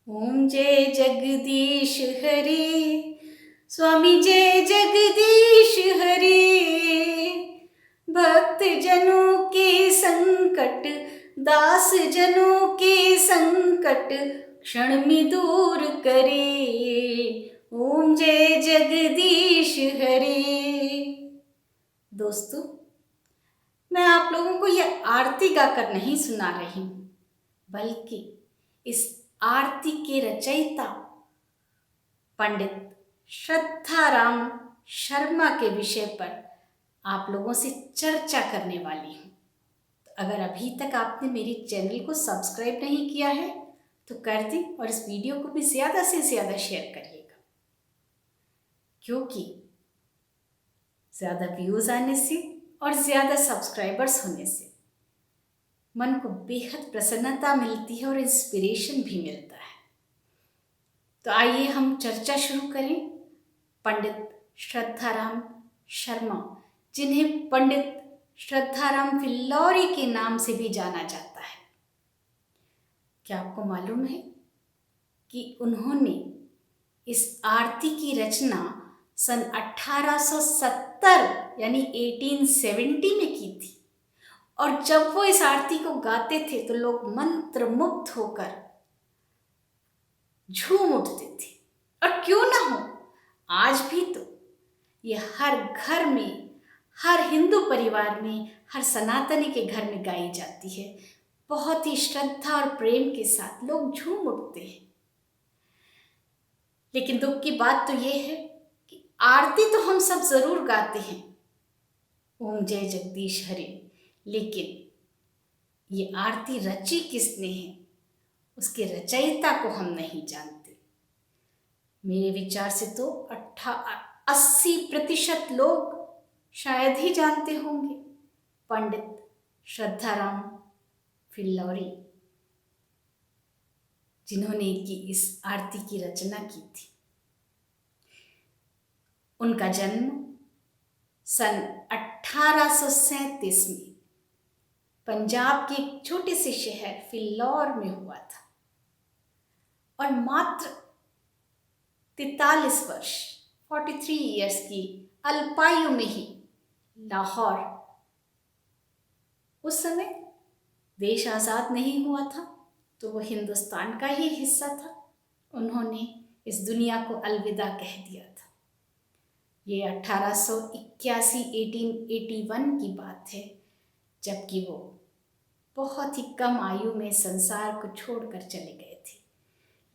ओम जय जगदीश हरे। स्वामी जय जगदीश हरे। भक्त जनों के संकट, दास जनों के संकट क्षण में दूर करे। ओम जय जगदीश हरे। दोस्तों, मैं आप लोगों को यह आरती गाकर नहीं सुना रही हूँ, बल्कि इस आरती के रचयिता पंडित श्रद्धाराम शर्मा के विषय पर आप लोगों से चर्चा करने वाली हूँ। तो अगर अभी तक आपने मेरी चैनल को सब्सक्राइब नहीं किया है तो कर दें और इस वीडियो को भी ज़्यादा से ज़्यादा शेयर करिएगा, क्योंकि ज़्यादा व्यूज़ आने से और ज़्यादा सब्सक्राइबर्स होने से मन को बेहद प्रसन्नता मिलती है और इंस्पिरेशन भी मिलता है। तो आइए हम चर्चा शुरू करें पंडित श्रद्धाराम शर्मा, जिन्हें पंडित श्रद्धाराम फिल्लौरी के नाम से भी जाना जाता है। क्या आपको मालूम है कि उन्होंने इस आरती की रचना सन 1870 यानी 1870 में की थी, और जब वो इस आरती को गाते थे तो लोग मंत्रमुग्ध होकर झूम उठते थे। और क्यों ना हो, आज भी तो ये हर घर में, हर हिंदू परिवार में, हर सनातनी के घर में गाई जाती है। बहुत ही श्रद्धा और प्रेम के साथ लोग झूम उठते हैं। लेकिन दुख की बात तो ये है कि आरती तो हम सब जरूर गाते हैं, ओम जय जगदीश हरे, लेकिन ये आरती रची किसने है, उसके रचयिता को हम नहीं जानते। मेरे विचार से तो 80% लोग शायद ही जानते होंगे पंडित श्रद्धाराम फिल्लौरी, जिन्होंने की इस आरती की रचना की थी। उनका जन्म सन 1837 में पंजाब के एक छोटे से शहर फिल्लौर में हुआ था, और मात्र 43 वर्ष 43 ईयर्स की अल्पायु में ही लाहौर, उस समय देश आज़ाद नहीं हुआ था तो वो हिंदुस्तान का ही हिस्सा था, उन्होंने इस दुनिया को अलविदा कह दिया था। ये 1881 की बात है, जबकि वो बहुत ही कम आयु में संसार को छोड़कर चले गए थे।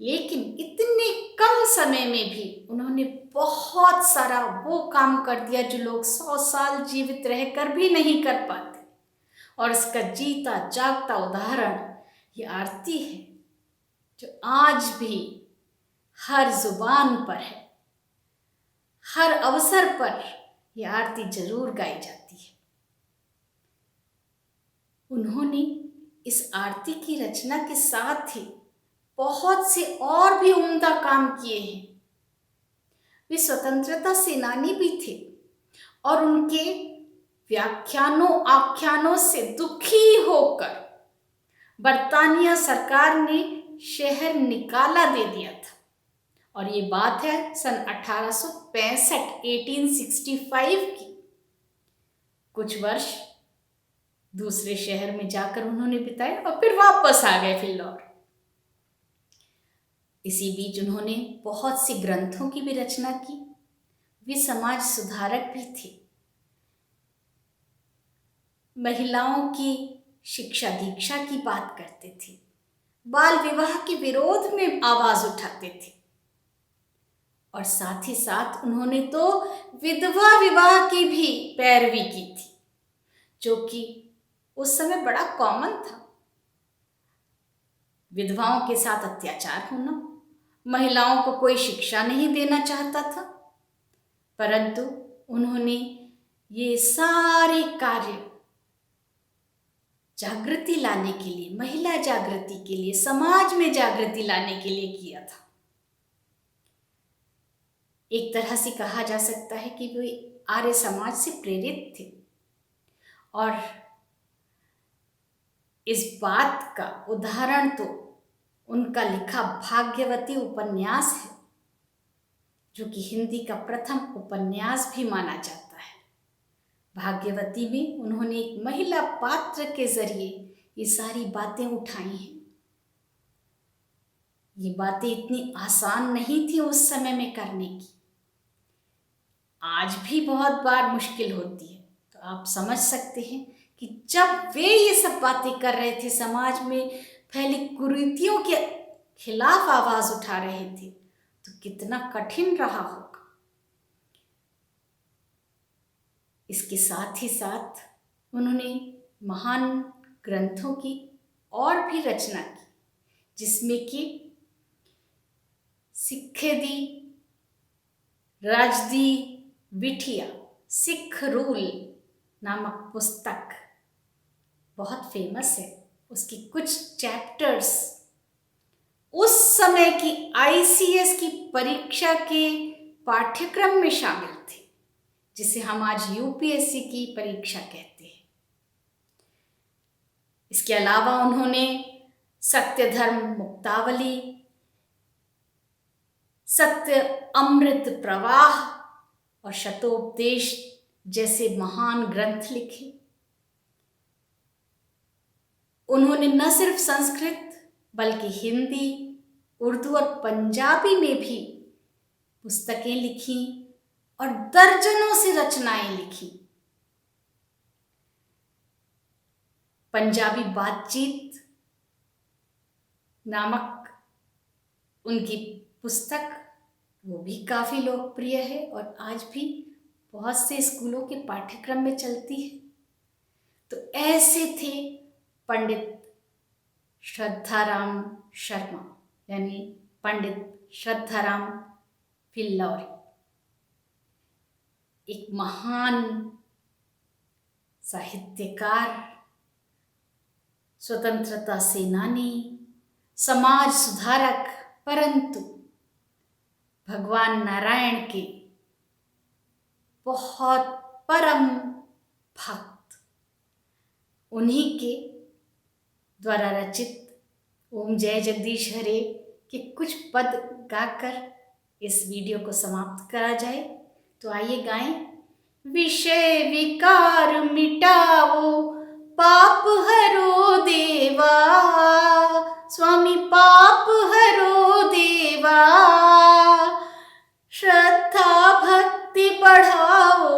लेकिन इतने कम समय में भी उन्होंने बहुत सारा वो काम कर दिया जो लोग 100 साल जीवित रहकर भी नहीं कर पाते, और इसका जीता जागता उदाहरण ये आरती है, जो आज भी हर जुबान पर है, हर अवसर पर यह आरती जरूर गाई जाती है। उन्होंने इस आरती की रचना के साथ ही बहुत से और भी उम्दा काम किए हैं। वे स्वतंत्रता सेनानी भी थे, और उनके व्याख्यानों आख्यानों से दुखी होकर बर्तानिया सरकार ने शहर निकाला दे दिया था। और ये बात है सन 1865 की। कुछ वर्ष दूसरे शहर में जाकर उन्होंने बिताए और फिर वापस आ गए फिल्लौर। इसी बीच उन्होंने बहुत सी ग्रंथों की भी रचना की। वे समाज सुधारक भी थे, महिलाओं की शिक्षा दीक्षा की बात करते थे, बाल विवाह के विरोध में आवाज उठाते थे, और साथ ही साथ उन्होंने तो विधवा विवाह की भी पैरवी की थी, जो कि उस समय बड़ा कॉमन था। विधवाओं के साथ अत्याचार होना, महिलाओं को कोई शिक्षा नहीं देना चाहता था, परंतु उन्होंने ये सारे कार्य जागृति लाने के लिए, महिला जागृति के लिए, समाज में जागृति लाने के लिए किया था। एक तरह से कहा जा सकता है कि वे आर्य समाज से प्रेरित थे, और इस बात का उदाहरण तो उनका लिखा भाग्यवती उपन्यास है, जो कि हिंदी का प्रथम उपन्यास भी माना जाता है। भाग्यवती में उन्होंने एक महिला पात्र के जरिए ये सारी बातें उठाई हैं। ये बातें इतनी आसान नहीं थी उस समय में करने की, आज भी बहुत बार मुश्किल होती है। तो आप समझ सकते हैं कि जब वे ये सब बातें कर रहे थे, समाज में फैली कुरीतियों के खिलाफ आवाज उठा रहे थे, तो कितना कठिन रहा होगा। इसके साथ ही साथ उन्होंने महान ग्रंथों की और भी रचना की, जिसमें कि सिक्खे दी राजदी बिठिया सिख रूल नामक पुस्तक बहुत फेमस है। उसकी कुछ चैप्टर्स उस समय की आईसीएस की परीक्षा के पाठ्यक्रम में शामिल थे, जिसे हम आज यूपीएससी की परीक्षा कहते हैं। इसके अलावा उन्होंने सत्य धर्म मुक्तावली, सत्य अमृत प्रवाह और शतोपदेश जैसे महान ग्रंथ लिखे। उन्होंने न सिर्फ संस्कृत बल्कि हिंदी, उर्दू और पंजाबी में भी पुस्तकें लिखी और दर्जनों से रचनाएं लिखी। पंजाबी बातचीत नामक उनकी पुस्तक वो भी काफी लोकप्रिय है और आज भी बहुत से स्कूलों के पाठ्यक्रम में चलती है। तो ऐसे थे पंडित श्रद्धाराम शर्मा, यानी पंडित श्रद्धाराम फिल्लौरी, एक महान साहित्यकार, स्वतंत्रता सेनानी, समाज सुधारक, परंतु भगवान नारायण के बहुत परम भक्त। उन्हीं के द्वारा रचित ओम जय जगदीश हरे के कुछ पद गाकर इस वीडियो को समाप्त करा जाए। तो आइए गाएं। विषय विकार मिटाओ, पाप हरो देवा, स्वामी पाप हरो देवा, श्रद्धा भक्ति बढ़ाओ,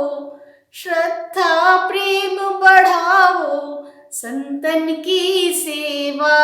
श्रद्धा प्रेम बढ़ाओ, संतन की सेवा।